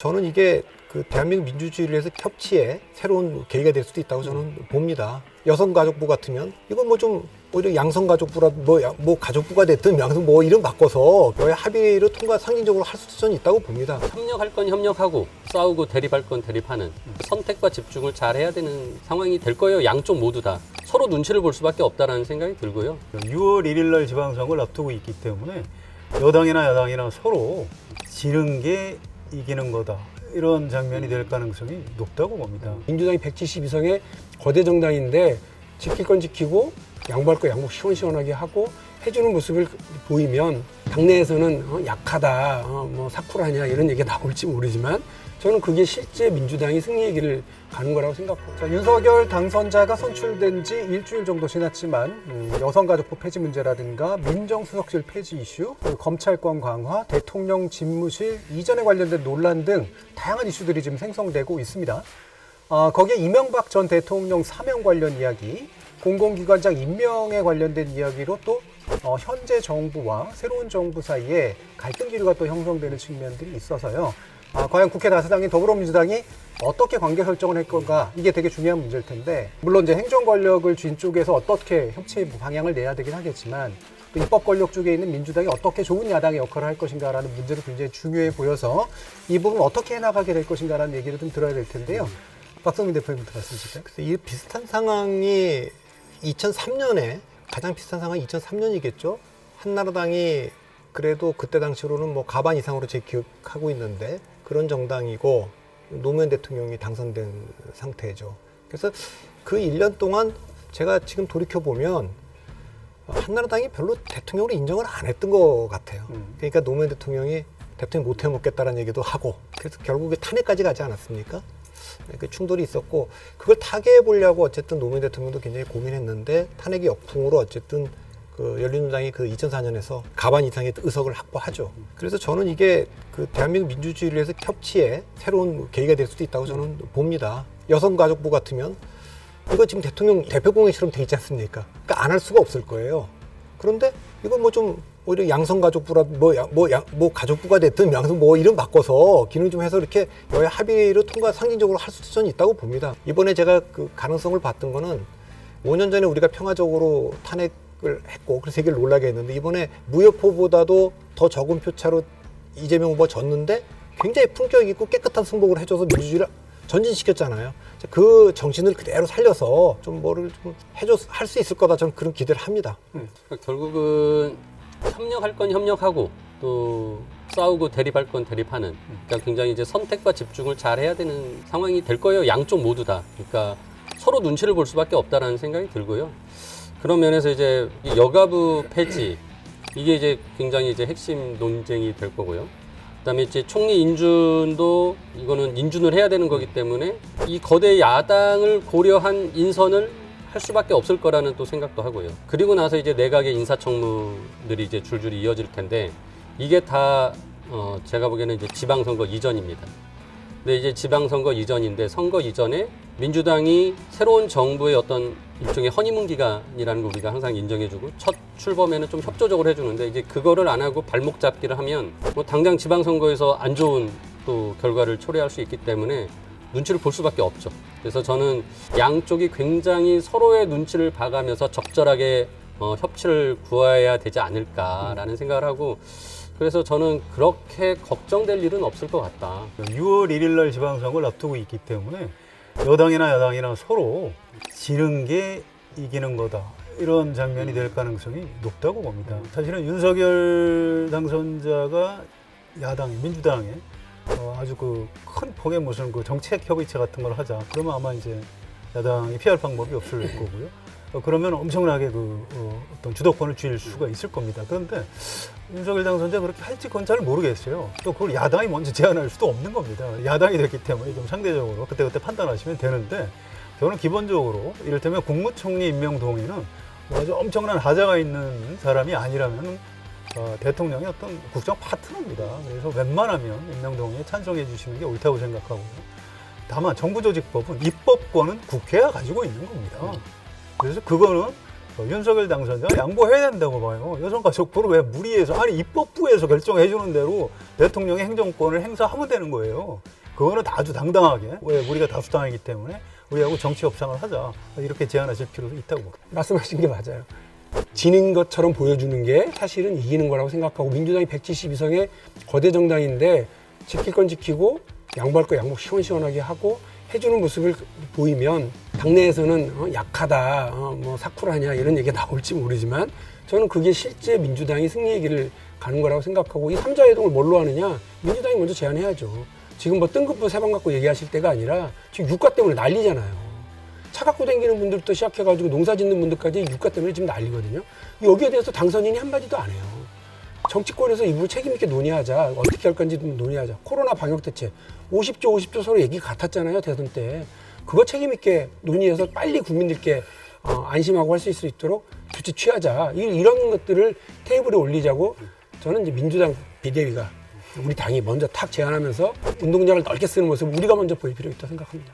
저는 이게 그 대한민국 민주주의를 위해서 협치의 새로운 계기가 될 수도 있다고 저는 봅니다. 여성가족부 같으면 이건 뭐 좀 오히려 양성가족부라 뭐 가족부가 됐든 양성 뭐 이름 바꿔서 여야 합의로 통과 상징적으로 할 수도 저는 있다고 봅니다. 협력할 건 협력하고 싸우고 대립할 건 대립하는 선택과 집중을 잘 해야 되는 상황이 될 거예요. 양쪽 모두 다. 서로 눈치를 볼 수밖에 없다라는 생각이 들고요. 6월 1일 날 지방선거를 앞두고 있기 때문에 여당이나 야당이나 서로 지는 게 이기는 거다. 이런 장면이 될 가능성이 높다고 봅니다. 민주당이 172석의 거대 정당인데 지킬 건 지키고 양보할 거 양보 시원시원하게 하고 해주는 모습을 보이면 당내에서는 약하다, 뭐 사쿠라냐 이런 얘기가 나올지 모르지만 저는 그게 실제 민주당이 승리의 길을 가는 거라고 생각합니다. 자, 윤석열 당선자가 선출된 지 일주일 정도 지났지만 여성가족부 폐지 문제라든가 민정수석실 폐지 이슈, 그리고 검찰권 강화, 대통령 집무실 이전에 관련된 논란 등 다양한 이슈들이 지금 생성되고 있습니다. 거기에 이명박 전 대통령 사면 관련 이야기, 공공기관장 임명에 관련된 이야기로 또 현재 정부와 새로운 정부 사이에 갈등 기류가 또 형성되는 측면들이 있어서요. 과연 국회 다수당인 더불어민주당이 어떻게 관계 설정을 할 건가, 이게 되게 중요한 문제일 텐데, 물론 이제 행정 권력을 쥔 쪽에서 어떻게 협치 방향을 내야 되긴 하겠지만 또 입법 권력 쪽에 있는 민주당이 어떻게 좋은 야당의 역할을 할 것인가라는 문제도 굉장히 중요해 보여서 이 부분 어떻게 해나가게 될 것인가라는 얘기를 좀 들어야 될 텐데요. 박성민 대표님부터 말씀 주실까요? 이 비슷한 상황이 2003년에 가장 비슷한 상황이 2003년이겠죠. 한나라당이 그래도 그때 당시로는 뭐 가반 이상으로 제 기억하고 있는데 그런 정당이고 노무현 대통령이 당선된 상태죠. 그래서 그 1년 동안 제가 지금 돌이켜보면 한나라당이 별로 대통령으로 인정을 안 했던 것 같아요. 그러니까 노무현 대통령이 대통령 못 해먹겠다라는 얘기도 하고 그래서 결국에 탄핵까지 가지 않았습니까? 그 충돌이 있었고 그걸 타개해 보려고 어쨌든 노무현 대통령도 굉장히 고민했는데 탄핵의 역풍으로 어쨌든 그 열린우리당이 그 2004년에서 가반 이상의 의석을 확보하죠. 그래서 저는 이게 그 대한민국 민주주의를 위해서 협치의 새로운 계기가 될 수도 있다고 저는 봅니다. 여성가족부 같으면 이거 지금 대통령 대표공약처럼 돼 있지 않습니까? 그러니까 안 할 수가 없을 거예요. 그런데 이거 뭐 좀 오히려 양성가족부라 뭐 가족부가 됐든 양성 뭐 이름 바꿔서 기능 좀 해서 이렇게 여야 합의로 통과 상징적으로 할 수도 저는 있다고 봅니다. 이번에 제가 그 가능성을 봤던 거는 5년 전에 우리가 평화적으로 탄핵을 했고 그래서 세계를 놀라게 했는데 이번에 무효표보다도 더 적은 표차로 이재명 후보가 졌는데 굉장히 품격 있고 깨끗한 승복을 해줘서 민주주의를 전진시켰잖아요. 그 정신을 그대로 살려서 좀 뭐를 좀 할 수 있을 거다 저는 그런 기대를 합니다. 그러니까 결국은 협력할 건 협력하고 또 싸우고 대립할 건 대립하는 그러니까 굉장히 이제 선택과 집중을 잘 해야 되는 상황이 될 거예요. 양쪽 모두 다. 그러니까 서로 눈치를 볼 수밖에 없다라는 생각이 들고요. 그런 면에서 이제 이 여가부 폐지 이게 이제 굉장히 이제 핵심 논쟁이 될 거고요. 그다음에 이제 총리 인준도 이거는 인준을 해야 되는 거기 때문에 이 거대 야당을 고려한 인선을 할 수밖에 없을 거라는 또 생각도 하고요. 그리고 나서 이제 내각의 인사청문들이 이제 줄줄이 이어질 텐데 이게 다 제가 보기에는 이제 지방선거 이전입니다. 근데 이제 지방선거 이전인데 선거 이전에 민주당이 새로운 정부의 어떤 일종의 허니문 기간이라는 걸 우리가 항상 인정해주고 첫 출범에는 좀 협조적으로 해주는데 이제 그거를 안 하고 발목 잡기를 하면 뭐 당장 지방선거에서 안 좋은 또 결과를 초래할 수 있기 때문에 눈치를 볼 수밖에 없죠. 그래서 저는 양쪽이 굉장히 서로의 눈치를 봐가면서 적절하게 협치를 구해야 되지 않을까라는 생각을 하고 그래서 저는 그렇게 걱정될 일은 없을 것 같다. 6월 1일 날 지방선거를 앞두고 있기 때문에 여당이나 야당이나 서로 지는 게 이기는 거다. 이런 장면이 될 가능성이 높다고 봅니다. 사실은 윤석열 당선자가 야당, 민주당에 아주 그 큰 폭의 무슨 그 정책 협의체 같은 걸 하자. 그러면 아마 이제 야당이 피할 방법이 없을 거고요. 그러면 엄청나게 어떤 주도권을 쥘 수가 있을 겁니다. 그런데 윤석열 당선자 그렇게 할지 그건 잘 모르겠어요. 또 그걸 야당이 먼저 제안할 수도 없는 겁니다. 야당이 됐기 때문에 좀 상대적으로 그때그때 판단하시면 되는데 저는 기본적으로 이를테면 국무총리 임명 동의는 아주 엄청난 하자가 있는 사람이 아니라면 대통령의 어떤 국정 파트너입니다. 그래서 웬만하면 임명 동의에 찬성해 주시는 게 옳다고 생각하고요. 다만 정부조직법은 입법권은 국회가 가지고 있는 겁니다. 그래서 그거는 윤석열 당선자가 양보해야 된다고 봐요. 여성가족부를 왜 무리해서, 아니 입법부에서 결정해 주는 대로 대통령의 행정권을 행사하면 되는 거예요. 그거는 아주 당당하게, 왜 우리가 다수당이기 때문에 우리하고 정치 협상을 하자, 이렇게 제안하실 필요도 있다고 봅니다. 말씀하신 게 맞아요. 지는 것처럼 보여주는 게 사실은 이기는 거라고 생각하고, 민주당이 172석의 거대 정당인데 지킬 건 지키고 양보할 거 양보 시원시원하게 하고 해주는 모습을 보이면 당내에서는 약하다, 뭐 사쿠라냐 이런 얘기가 나올지 모르지만 저는 그게 실제 민주당이 승리의 길을 가는 거라고 생각하고, 이 3자 회동을 뭘로 하느냐, 민주당이 먼저 제안해야죠. 지금 뭐 뜬금포 세방 갖고 얘기하실 때가 아니라 지금 유가 때문에 난리잖아요. 차 갖고 다니는 분들부터 시작해가지고 농사 짓는 분들까지 유가 때문에 지금 난리거든요. 여기에 대해서 당선인이 한마디도 안 해요. 정치권에서 이 부분을 책임 있게 논의하자, 어떻게 할 건지 좀 논의하자. 코로나 방역 대책 50조 서로 얘기 같았잖아요, 대선 때. 그거 책임 있게 논의해서 빨리 국민들께 안심하고 할 수 있도록 조치 취하자. 이런 것들을 테이블에 올리자고 저는 이제 민주당 비대위가, 우리 당이 먼저 탁 제안하면서 운동장을 넓게 쓰는 모습을 우리가 먼저 보일 필요가 있다고 생각합니다.